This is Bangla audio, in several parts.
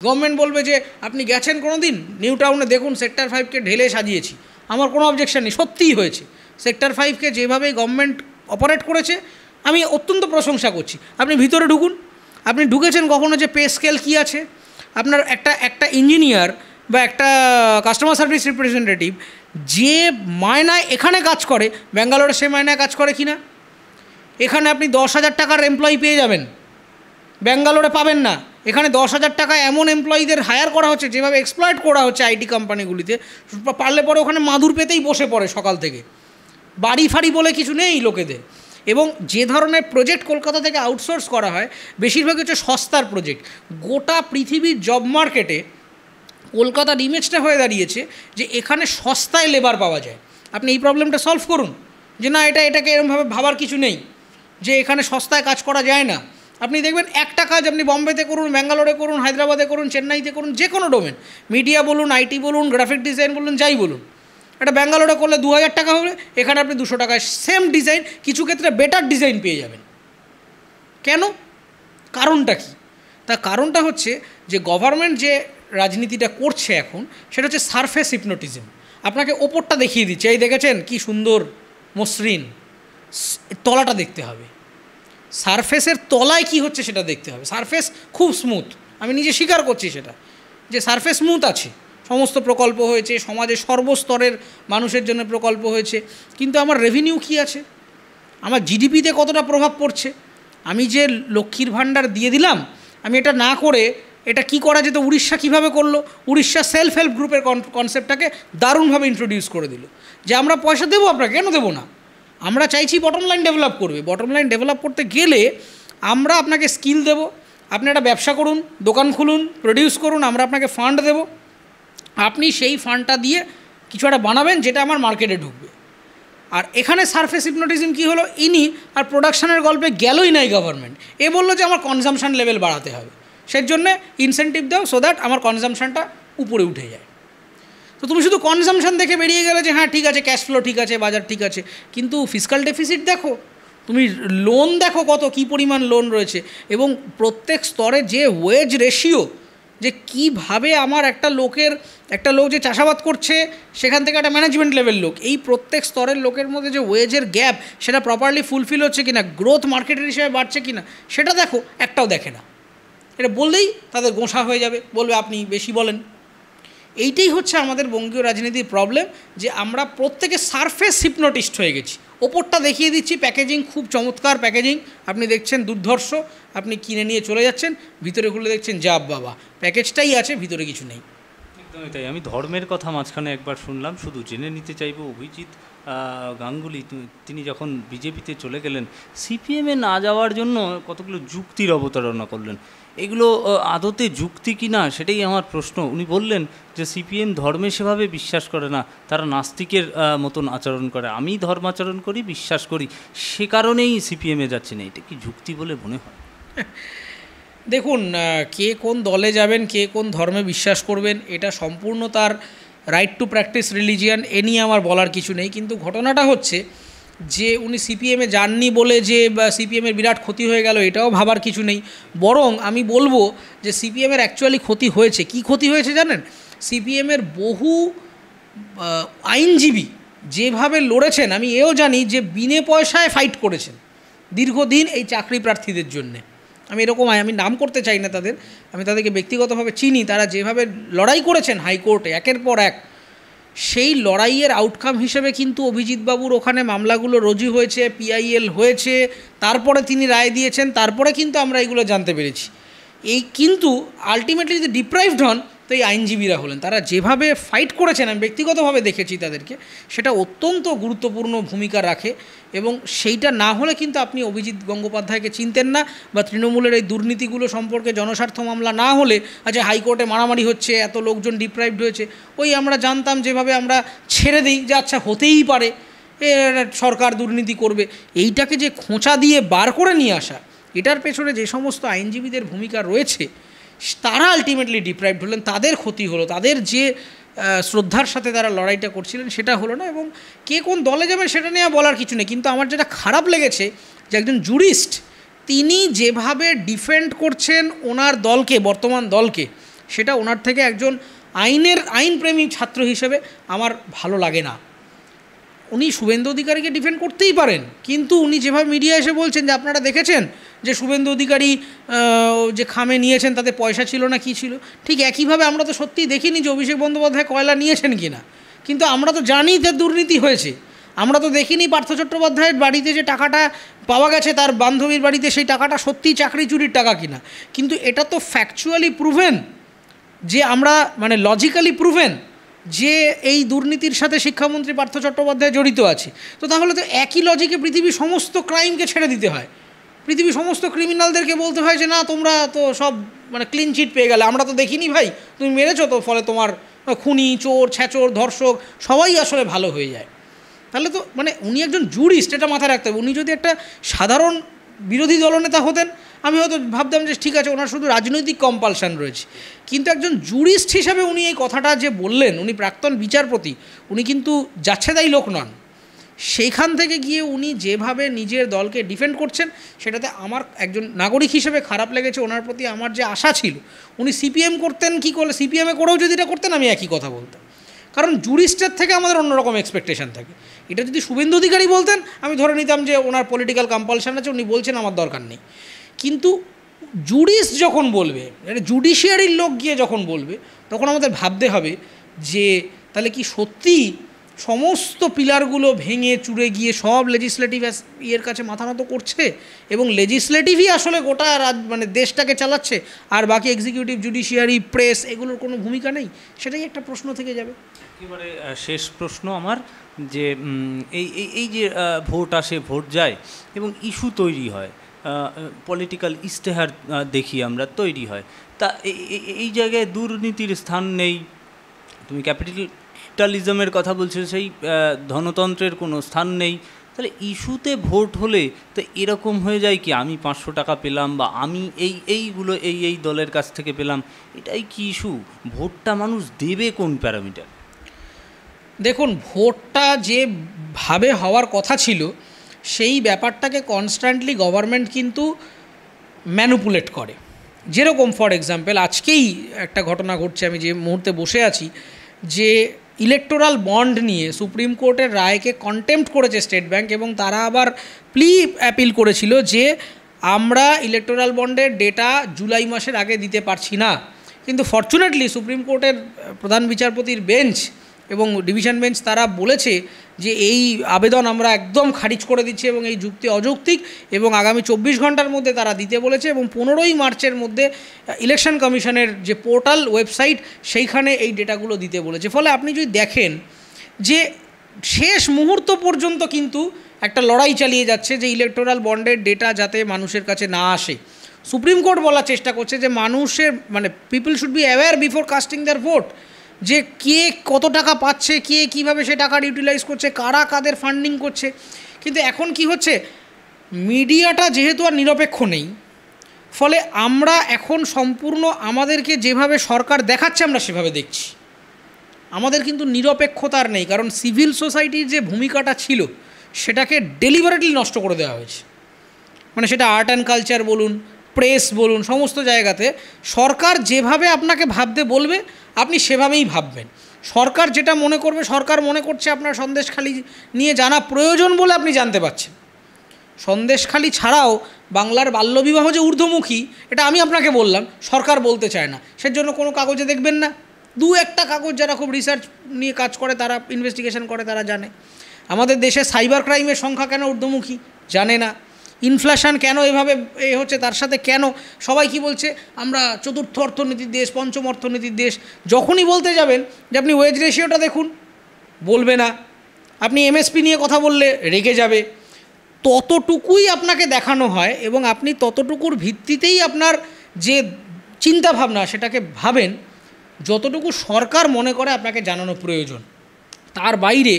গভর্নমেন্ট বলবে যে আপনি গেছেন কোনো দিন নিউ টাউনে দেখুন সেক্টর 5কে ঢেলে সাজিয়েছি, আমার কোনো অবজেকশন নেই, সত্যিই হয়েছে। সেক্টর 5কে যেভাবে গভর্নমেন্ট অপারেট করেছে আমি অত্যন্ত প্রশংসা করছি। আপনি ভিতরে ঢুকুন, আপনি ঢুকেছেন কখনো যে পে স্কেল কী আছে, আপনার একটা ইঞ্জিনিয়ার বা একটা কাস্টমার সার্ভিস রিপ্রেজেন্টেটিভ যে মায়নায় এখানে কাজ করে ব্যাঙ্গালোরে সে মায়নায় কাজ করে কি না? এখানে আপনি 10,000 টাকার এমপ্লয়ি পেয়ে যাবেন, ব্যাঙ্গালোরে পাবেন না। এখানে 10,000 টাকা এমন এমপ্লয়ীদের হায়ার করা হচ্ছে, যেভাবে এক্সপ্লয়েট করা হচ্ছে আইটি কোম্পানিগুলিতে, পারলে পরে ওখানে মাদুর পেতেই বসে পড়ে সকাল থেকে, বাড়ি ফাড়ি বলে কিছু নেই লোকেদের। এবং যে ধরনের প্রজেক্ট কলকাতা থেকে আউটসোর্স করা হয় বেশিরভাগ হচ্ছে সস্তার প্রজেক্ট। গোটা পৃথিবীর জব মার্কেটে কলকাতার ইমেজটা হয়ে দাঁড়িয়েছে যে এখানে সস্তায় লেবার পাওয়া যায়। আপনি এই প্রবলেমটা সলভ করুন যে না এটাকে এরকমভাবে ভাবার কিছু নেই যে এখানে সস্তায় কাজ করা যায় না। আপনি দেখবেন একটা কাজ আপনি বম্বেতে করুন, ব্যাঙ্গালোরে করুন, হায়দ্রাবাদে করুন, চেন্নাইতে করুন, যে কোনো ডোমেন, মিডিয়া বলুন, আইটি বলুন, গ্রাফিক ডিজাইন বলুন, যাই বলুন, এটা ব্যাঙ্গালোরে করলে 2,000 টাকা হবে, এখানে আপনি 200 টাকায় সেম ডিজাইন, কিছু ক্ষেত্রে বেটার ডিজাইন পেয়ে যাবেন। কেন? কারণটা কি? তার কারণটা হচ্ছে যে গভর্নমেন্ট যে রাজনীতিটা করছে এখন সেটা হচ্ছে সারফেস হিপনোটিজম। আপনাকে ওপরটা দেখিয়ে দিচ্ছে, এই দেখেছেন কি সুন্দর মসৃণ, তলাটা দেখতে হবে। সারফেসের তলায় কি হচ্ছে সেটা দেখতে হবে। সারফেস খুব স্মুথ, আমি নিজে স্বীকার করছি সেটা, যে সারফেস স্মুথ আছে, সমস্ত প্রকল্প হয়েছে, সমাজের সর্বস্তরের মানুষের জন্য প্রকল্প হয়েছে, কিন্তু আমার রেভিনিউ কি আছে, আমার জিডিপিতে কতটা প্রভাব পড়ছে। আমি যে লক্ষ্মীর ভাণ্ডার দিয়ে দিলাম, আমি এটা না করে এটা কি করা যেত, উড়িষ্যা কীভাবে করলো, উড়িষ্যা সেলফ হেল্প গ্রুপের কনসেপ্টটাকে দারুণভাবে ইন্ট্রোডিউস করে দিল, যে আমরা পয়সা দেবো আপনাকে, কেন দেবো না, আমরা চাইছি বটম লাইন ডেভেলপ করবে। বটম লাইন ডেভেলপ করতে গেলে আমরা আপনাকে স্কিল দেবো, আপনি একটা ব্যবসা করুন, দোকান খুলুন, প্রডিউস করুন, আমরা আপনাকে ফান্ড দেবো, আপনি সেই ফান্ডটা দিয়ে কিছু একটা বানাবেন যেটা আমার মার্কেটে ঢুকবে। আর এখানে সারফেস হিপনোটিজম কী হলো, ইনি আর প্রোডাকশানের গল্পে গেলই নাই গভর্নমেন্ট, এ বললো যে আমার কনজামশান লেভেল বাড়াতে হবে, সেই জন্যে ইনসেন্টিভ দাও সো দ্যাট আমার কনজামশানটা উপরে উঠে যায়। তো তুমি শুধু কনজামশান দেখে বেরিয়ে গেলে যে হ্যাঁ ঠিক আছে, ক্যাশ ফ্লো ঠিক আছে, বাজার ঠিক আছে, কিন্তু ফিসকাল ডেফিসিট দেখো, তুমি লোন দেখো কত, কী পরিমাণ লোন রয়েছে, এবং প্রত্যেক স্তরে যে ওয়েজ রেশিও, যে কীভাবে আমার একটা লোক যে চাষাবাদ করছে সেখান থেকে একটা ম্যানেজমেন্ট লেভেল লোক, এই প্রত্যেক স্তরের লোকের মধ্যে যে ওয়েজের গ্যাপ সেটা প্রপারলি ফুলফিল হচ্ছে কিনা, গ্রোথ মার্কেটের হিসেবে বাড়ছে কিনা সেটা দেখো, একটাও দেখে না। এটা বললেই তাদের গোঁসা হয়ে যাবে, বলবে আপনি বেশি বলেন। এইটাই হচ্ছে আমাদের বঙ্গীয় রাজনীতির প্রবলেম, যে আমরা প্রত্যেকে সারফেস হিপনোটিস্ট হয়ে গেছি। ওপরটা দেখিয়ে দিচ্ছি, প্যাকেজিং খুব চমৎকার প্যাকেজিং, আপনি দেখছেন দুর্ধর্ষ, আপনি কিনে নিয়ে চলে যাচ্ছেন, ভিতরে খুলে দেখছেন যা বাবা, প্যাকেজটাই আছে, ভিতরে কিছু নেই। একদমই তাই। আমি ধর্মের কথা মাঝখানে একবার শুনলাম, শুধু জেনে নিতে চাইব, অভিজিৎ গাঙ্গুলি তিনি যখন বিজেপিতে চলে গেলেন, সিপিএমে না যাওয়ার জন্য কতগুলো যুক্তির অবতারণা করলেন, এগুলো আদতে যুক্তি কি না সেটাই আমার প্রশ্ন। উনি বললেন যে সিপিএম ধর্মে সেভাবে বিশ্বাস করে না, তারা নাস্তিকের মতন আচরণ করে, আমি ধর্মাচরণ করি, বিশ্বাস করি, সে কারণেই সিপিএমে যাচ্ছি না। এটা কি যুক্তি বলে মনে হয়? দেখুন, কে কোন দলে যাবেন, কে কোন ধর্মে বিশ্বাস করবেন, এটা সম্পূর্ণ তার রাইট টু প্র্যাকটিস রিলিজিয়ান, এ নিয়ে আমার বলার কিছু নেই। কিন্তু ঘটনাটা হচ্ছে যে উনি সিপিএমে যাননি বলে যে সিপিএমের বিরাট ক্ষতি হয়ে গেল, এটাও ভাবার কিছু নেই। বরং আমি বলবো যে সিপিএমের অ্যাকচুয়ালি ক্ষতি হয়েছে। কি ক্ষতি হয়েছে জানেন? সিপিএমের বহু আইনজীবী যেভাবে লড়েছেন, আমি এও জানি যে বিনে পয়সায় ফাইট করেছেন দীর্ঘদিন এই চাকরি প্রার্থীদের জন্যে। আমি নাম করতে চাই না তাদের, আমি তাদেরকে ব্যক্তিগতভাবে চিনি, তারা যেভাবে লড়াই করেছেন হাইকোর্টে একের পর এক, সেই লড়াইয়ের আউটকাম হিসেবে কিন্তু অভিজিৎবাবুর ওখানে মামলাগুলো রুজু হয়েছে, পিআইএল হয়েছে, তারপরে তিনি রায় দিয়েছেন, তারপরে কিন্তু আমরা এগুলো জানতে পেরেছি। এই কিন্তু আলটিমেটলি যদি ডিপ্রাইভড হন তো এই আইনজীবীরা হলেন, তারা যেভাবে ফাইট করেছেন আমি ব্যক্তিগতভাবে দেখেছি তাদেরকে, সেটা অত্যন্ত গুরুত্বপূর্ণ ভূমিকা রাখে। এবং সেইটা না হলে কিন্তু আপনি অভিজিৎ গঙ্গোপাধ্যায়কে চিনতেন না, বা তৃণমূলের এই দুর্নীতিগুলো সম্পর্কে জনস্বার্থ মামলা না হলে, আচ্ছা হাইকোর্টে মারামারি হচ্ছে, এত লোকজন ডিপ্রাইভড হয়েছে, ওই আমরা জানতাম যেভাবে আমরা ছেড়ে দিই যে আচ্ছা হতেই পারে সরকার দুর্নীতি করবে, এইটাকে যে খোঁচা দিয়ে বার করে নিয়ে আসা, এটার পেছনে যে সমস্ত আইনজীবীদের ভূমিকা রয়েছে তারা আলটিমেটলি ডিপ্রাইভড হলেন, তাদের ক্ষতি হলো, তাদের যে শ্রদ্ধার সাথে তারা লড়াইটা করছিলেন সেটা হলো না। এবং কে কোন দলে যাবেন সেটা নিয়ে বলার কিছু নেই, কিন্তু আমার যেটা খারাপ লেগেছে যে একজন জুরিস্ট তিনি যেভাবে ডিফেন্ড করছেন ওনার দলকে, বর্তমান দলকে, সেটা ওনার থেকে একজন আইনপ্রেমী ছাত্র হিসেবে আমার ভালো লাগে না। উনি শুভেন্দু অধিকারীকে ডিফেন্ড করতেই পারেন, কিন্তু উনি যেভাবে মিডিয়া এসে বলছেন যে আপনারা দেখেছেন যে শুভেন্দু অধিকারী যে খামে নিয়েছেন তাতে পয়সা ছিল না কী ছিল, ঠিক একইভাবে আমরা তো সত্যিই দেখিনি যে অভিষেক বন্দ্যোপাধ্যায় কয়লা নিয়েছেন কি না, কিন্তু আমরা তো জানি যে দুর্নীতি হয়েছে। আমরা তো দেখিনি পার্থ চট্টোপাধ্যায়ের বাড়িতে যে টাকাটা পাওয়া গেছে তার বান্ধবীর বাড়িতে সেই টাকাটা সত্যিই চাকরি চুরির টাকা কিনা, কিন্তু এটা তো ফ্যাকচুয়ালি প্রুভেন যে আমরা মানে লজিক্যালি প্রুভেন যে এই দুর্নীতির সাথে শিক্ষামন্ত্রী পার্থ চট্টোপাধ্যায় জড়িত আছে। তো তাহলে তো একই লজিকে পৃথিবীর সমস্ত ক্রাইমকে ছেড়ে দিতে হয়, পৃথিবীর সমস্ত ক্রিমিনালদেরকে বলতে হয় যে না তোমরা তো সব মানে ক্লিন চিট পেয়ে গেলে, আমরা তো দেখিনি ভাই তুমি মেরেছো, তো ফলে তোমার খুনি চোর ছ্যাচোর ধর্ষক সবাই আসলে ভালো হয়ে যায়। তাহলে তো মানে উনি একজন জুরিস্ট, এটা মাথায় রাখতে হবে। উনি যদি একটা সাধারণ বিরোধী দলনেতা হতেন আমি হয়তো ভাবতাম যে ঠিক আছে ওনার শুধু রাজনৈতিক কম্পালশন রয়েছে, কিন্তু একজন জুরিস্ট হিসাবে উনি এই কথাটা যে বললেন, উনি প্রাক্তন বিচারপতি, উনি কিন্তু যাচ্ছেদায়ী লোক নন। সেইখান থেকে গিয়ে উনি যেভাবে নিজের দলকে ডিফেন্ড করছেন সেটাতে আমার একজন নাগরিক হিসেবে খারাপ লেগেছে। ওনার প্রতি আমার যে আশা ছিল, উনি সিপিএম করতেন কি করলে, সিপিএমে করেও যদি এটা করতেন আমি একই কথা বলতাম, কারণ জুরিস্টের থেকে আমাদের অন্যরকম এক্সপেকটেশন থাকে। এটা যদি শুভেন্দু অধিকারী বলতেন আমি ধরে নিতাম যে ওনার পলিটিক্যাল কম্পালশন আছে, উনি বলছেন আমার দরকার নেই, কিন্তু জুরিস্ট যখন বলবে, জুডিশিয়ারির লোক গিয়ে যখন বলবে, তখন আমাদের ভাবতে হবে যে তাহলে কি সত্যি সমস্ত পিলারগুলো ভেঙে চুরে গিয়ে সব লেজিসলেটিভ ইয়ের কাছে মাথা নত করছে এবং লেজিসলেটিভই আসলে গোটা মানে দেশটাকে চালাচ্ছে, আর বাকি এক্সিকিউটিভ জুডিশিয়ারি প্রেস এগুলোর কোনো ভূমিকা নেই? সেটাই একটা প্রশ্ন থেকে যাবে। একেবারে শেষ প্রশ্ন আমার, যে এই যে ভোট আসে ভোট যায় এবং ইস্যু তৈরি হয়, পলিটিক্যাল ইশতেহার দেখি আমরা তৈরি হয়, তা এই জায়গায় দুর্নীতির স্থান নেই। তুমি ক্যাপিটালিজমের কথা বলছো, সেই ধনতন্ত্রের কোনো স্থান নেই, তাহলে ইস্যুতে ভোট হলে তো এরকম হয়ে যায় কি আমি 500 টাকা পেলাম বা আমি এইগুলো এই দলের কাছ থেকে পেলাম, এটাই কি ইস্যু? ভোটটা মানুষ দেবে কোন প্যারামিটার? দেখুন, ভোটটা যেভাবে হওয়ার কথা ছিল সেই ব্যাপারটাকে কনস্ট্যান্টলি গভর্নমেন্ট কিন্তু ম্যানুপুলেট করে। যেরকম ফর এক্সাম্পল আজকেই একটা ঘটনা ঘটছে, আমি যে মুহূর্তে বসে আছি, যে ইলেকটোরাল বন্ড নিয়ে সুপ্রিম কোর্টের রায়কে কন্টেম্প্ট করেছে স্টেট ব্যাংক, এবং তারা আবার প্লি অ্যাপিল করেছিল যে আমরা ইলেকটোরাল বন্ডের ডেটা জুলাই মাসের আগে দিতে পারছি না। কিন্তু ফরচুনেটলি সুপ্রিম কোর্টের প্রধান বিচারপতির বেঞ্চ এবং ডিভিশন বেঞ্চ তারা বলেছে যে এই আবেদন আমরা একদম খারিজ করে দিচ্ছি এবং এই যুক্তি অযৌক্তিক, এবং আগামী 24 ঘন্টার মধ্যে তারা দিতে বলেছে, এবং 15ই মার্চের মধ্যে ইলেকশন কমিশনের যে পোর্টাল ওয়েবসাইট সেইখানে এই ডেটাগুলো দিতে বলেছে। ফলে আপনি যদি দেখেন যে শেষ মুহূর্ত পর্যন্ত কিন্তু একটা লড়াই চালিয়ে যাচ্ছে যে ইলেকটোরাল বন্ডের ডেটা যাতে মানুষের কাছে না আসে। সুপ্রিম কোর্ট বলার চেষ্টা করছে যে মানুষের মানে people should be aware before casting there vote, যে কে কত টাকা পাচ্ছে, কে কীভাবে সে টাকার ইউটিলাইজ করছে, কারা কাদের ফান্ডিং করছে। কিন্তু এখন কি হচ্ছে, মিডিয়াটা যেহেতু আর নিরপেক্ষ নেই, ফলে আমরা এখন সম্পূর্ণ আমাদেরকে যেভাবে সরকার দেখাচ্ছে আমরা সেভাবে দেখছি, আমাদের কিন্তু নিরপেক্ষতার নেই। কারণ সিভিল সোসাইটির যে ভূমিকাটা ছিল সেটাকে ডেলিভারেটলি নষ্ট করে দেওয়া হয়েছে। মানে সেটা আর্ট অ্যান্ড কালচার বলুন, প্রেস বলুন, সমস্ত জায়গাতে সরকার যেভাবে আপনাকে ভাবতে বলবে আপনি সেভাবেই ভাববেন। সরকার যেটা মনে করবে, সরকার মনে করছে আপনার সন্দেশখালি নিয়ে জানা প্রয়োজন বলে আপনি জানতে পারছেন। সন্দেশখালি ছাড়াও বাংলার বাল্যবিবাহ যে ঊর্ধ্বমুখী, এটা আমি আপনাকে বললাম, সরকার বলতে চায় না। সেজন্য কোনো কাগজে দেখবেন না, 2-1টা কাগজ যারা খুব রিসার্চ নিয়ে কাজ করে, তারা ইনভেস্টিগেশন করে, তারা জানে। আমাদের দেশে সাইবার ক্রাইমের সংখ্যা কেন ঊর্ধ্বমুখী জানে না। ইনফ্লেশন কেন এভাবে হচ্ছে, তার সাথে কেন সবাই কি বলছে আমরা চতুর্থ অর্থনীতির দেশ, পঞ্চম অর্থনীতির দেশ। যখনই বলতে যাবেন যে আপনি ওয়েজ রেশিওটা দেখুন, বলবে না। আপনি এমএসপি নিয়ে কথা বললে রেগে যাবে। ততটুকুই আপনাকে দেখানো হয় এবং আপনি ততটুকুর ভিত্তিতেই আপনার যে চিন্তাভাবনা সেটাকে ভাবেন যতটুকু সরকার মনে করে আপনাকে জানানো প্রয়োজন। তার বাইরে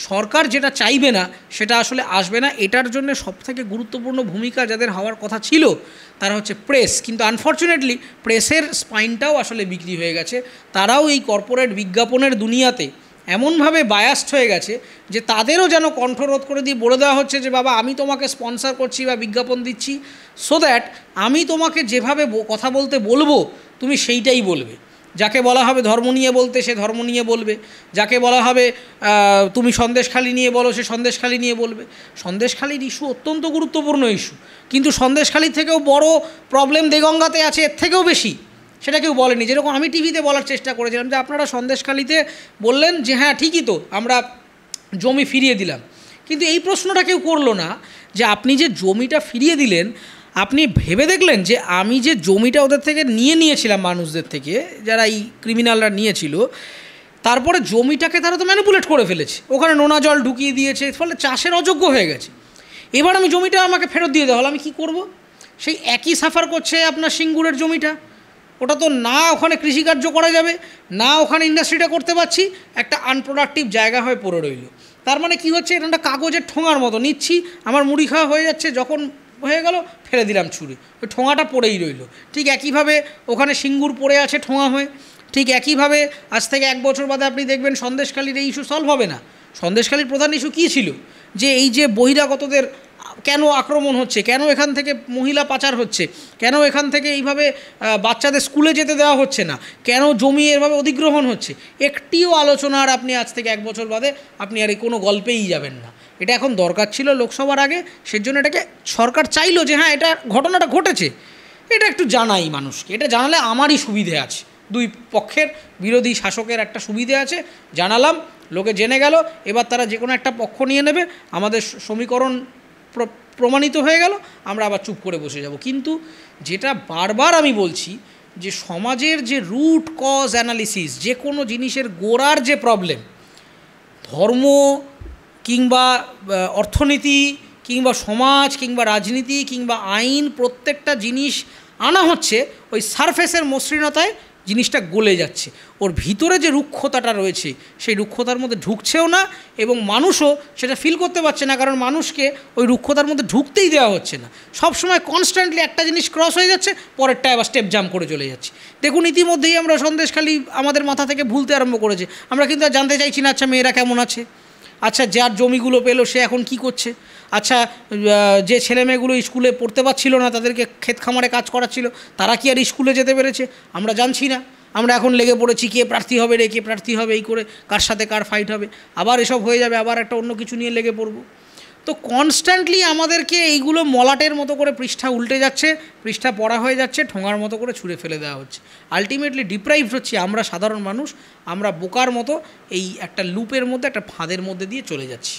সরকার যেটা চাইবে না সেটা আসলে আসবে না। এটার জন্য সবথেকে গুরুত্বপূর্ণ ভূমিকা যাদের হওয়ার কথা ছিল তারা হচ্ছে প্রেস। কিন্তু আনফর্চুনেটলি প্রেসের স্পাইনটাও আসলে বিক্রি হয়ে গেছে। তারাও এই কর্পোরেট বিজ্ঞাপনের দুনিয়াতে এমনভাবে বায়াস্ট হয়ে গেছে যে তাদেরও যেন কণ্ঠরোধ করে দিয়ে বলে দেওয়া হচ্ছে যে বাবা আমি তোমাকে স্পন্সর করছি বা বিজ্ঞাপন দিচ্ছি, সো দ্যাট আমি তোমাকে যেভাবে কথা বলতে বলবো তুমি সেইটাই বলবে। যাকে বলা হবে ধর্ম নিয়ে বলতে সে ধর্ম নিয়ে বলবে, যাকে বলা হবে তুমি সন্দেশখালি নিয়ে বলো সে সন্দেশখালি নিয়ে বলবে। সন্দেশখালির ইস্যু অত্যন্ত গুরুত্বপূর্ণ ইস্যু, কিন্তু সন্দেশখালির থেকেও বড় প্রবলেম দেগঙ্গাতে আছে, এর থেকেও বেশি, সেটা কেউ বলেনি। যেরকম আমি টিভিতে বলার চেষ্টা করেছিলাম যে আপনারা সন্দেশখালিতে বললেন যে হ্যাঁ ঠিকই তো আমরা জমি ফিরিয়ে দিলাম, কিন্তু এই প্রশ্নটা কেউ করলো না যে আপনি যে জমিটা ফিরিয়ে দিলেন আপনি ভেবে দেখলেন যে আমি যে জমিটা ওদের থেকে নিয়েছিলাম মানুষদের থেকে, যারা এই ক্রিমিনালরা নিয়েছিল, তারপরে জমিটাকে তারা তো ম্যানিপুলেট করে ফেলেছে, ওখানে নোনা জল ঢুকিয়ে দিয়েছে, ফলে চাষের অযোগ্য হয়ে গেছে। এবার আমি জমিটা আমাকে ফেরত দিয়ে দেওয়া হলো, আমি কী করব? সেই একই সাফার করছে আপনার সিঙ্গুরের জমিটা, ওটা তো না ওখানে কৃষিকার্য করা যাবে, না ওখানে ইন্ডাস্ট্রিটা করতে পারছি, একটা আনপ্রোডাক্টিভ জায়গা হয়ে পড়ে রইল। তার মানে কী হচ্ছে, এটা একটা কাগজের ঠোঙার মতো, নিচ্ছি আমার মুড়ি খাওয়া হয়ে যাচ্ছে, যখন হয়ে গেল ফেলে দিলাম ছুঁড়ে, ওই ঠোঙাটা পড়েই রইল। ঠিক একইভাবে ওখানে সিঙ্গুর পড়ে আছে ঠোঙা হয়ে, ঠিক একইভাবে আজ থেকে 1 বছর বাদে আপনি দেখবেন সন্দেশখালির এই ইস্যু সলভ হবে না। সন্দেশখালির প্রধান ইস্যু কী ছিল, যে এই যে বহিরাগতদের কেন আক্রমণ হচ্ছে, কেন এখান থেকে মহিলা পাচার হচ্ছে, কেন এখান থেকে এইভাবে বাচ্চাদের স্কুলে যেতে দেওয়া হচ্ছে না, কেন জমি এভাবে অধিগ্রহণ হচ্ছে, একটিও আলোচনার আপনি আজ থেকে 1 বছর বাদে আপনি আর কোনো গল্পেই যাবেন না। এটা এখন দরকার ছিল লোকসভার আগে, সেজন্য এটাকে সরকার চাইলো যে হ্যাঁ এটা ঘটনাটা ঘটেছে, এটা একটু জানাই মানুষকে, এটা জানালে আমারই সুবিধে আছে, দুই পক্ষের বিরোধী শাসকের একটা সুবিধে আছে, জানালাম, লোকে জেনে গেল, এবার তারা যে কোনো একটা পক্ষ নিয়ে নেবে, আমাদের সমীকরণ প্রমাণিত হয়ে গেল, আমরা আবার চুপ করে বসে যাব। কিন্তু যেটা বারবার আমি বলছি যে সমাজের যে রুট কজ অ্যানালিসিস, যে কোনো জিনিসের গোড়ার যে প্রবলেম, ধর্ম কিংবা অর্থনীতি কিংবা সমাজ কিংবা রাজনীতি কিংবা আইন, প্রত্যেকটা জিনিস আনা হচ্ছে ওই সারফেসের মসৃণতায় জিনিসটা গলে যাচ্ছে, ওর ভিতরে যে রুক্ষতাটা রয়েছে সেই রুক্ষতার মধ্যে ঢুকছেও না, এবং মানুষও সেটা ফিল করতে পারছে না, কারণ মানুষকে ওই রুক্ষতার মধ্যে ঢুকতেই দেওয়া হচ্ছে না। সবসময় কনস্ট্যান্টলি একটা জিনিস ক্রস হয়ে যাচ্ছে, পরেরটা আবার স্টেপ জাম্প করে চলে যাচ্ছে। দেখুন ইতিমধ্যেই আমরা সন্দেশখালি আমাদের মাথা থেকে ভুলতে আরম্ভ করেছে, আমরা কিন্তু আর জানতে চাইছি না আচ্ছা মেয়েরা কেমন আছে, আচ্ছা যার জমিগুলো পেলো সে এখন কি করছে, আচ্ছা যে ছেলেমেয়েগুলো স্কুলে পড়তে পারছিল না তাদেরকে ক্ষেত খামারে কাজ করাচ্ছিল তারা কি আর স্কুলে যেতে পেরেছে, আমরা জানছি না। আমরা এখন লেগে পড়েছি কে প্রার্থী হবে রে, কে প্রার্থী হবে, এই করে কার সাথে কার ফাইট হবে, আবার এসব হয়ে যাবে, আবার একটা অন্য কিছু নিয়ে লেগে পড়ব। তো কনস্ট্যান্টলি আমাদেরকে এইগুলো মলাটের মতো করে পৃষ্ঠা উল্টে যাচ্ছে, পৃষ্ঠা পড়া হয়ে যাচ্ছে, ঠোঙার মতো করে ছুঁড়ে ফেলে দেওয়া হচ্ছে। আলটিমেটলি ডিপ্রাইভড হচ্ছি আমরা সাধারণ মানুষ, আমরা বোকার মতো এই একটা লুপের মধ্যে, একটা ফাঁদের মধ্যে দিয়ে চলে যাচ্ছি।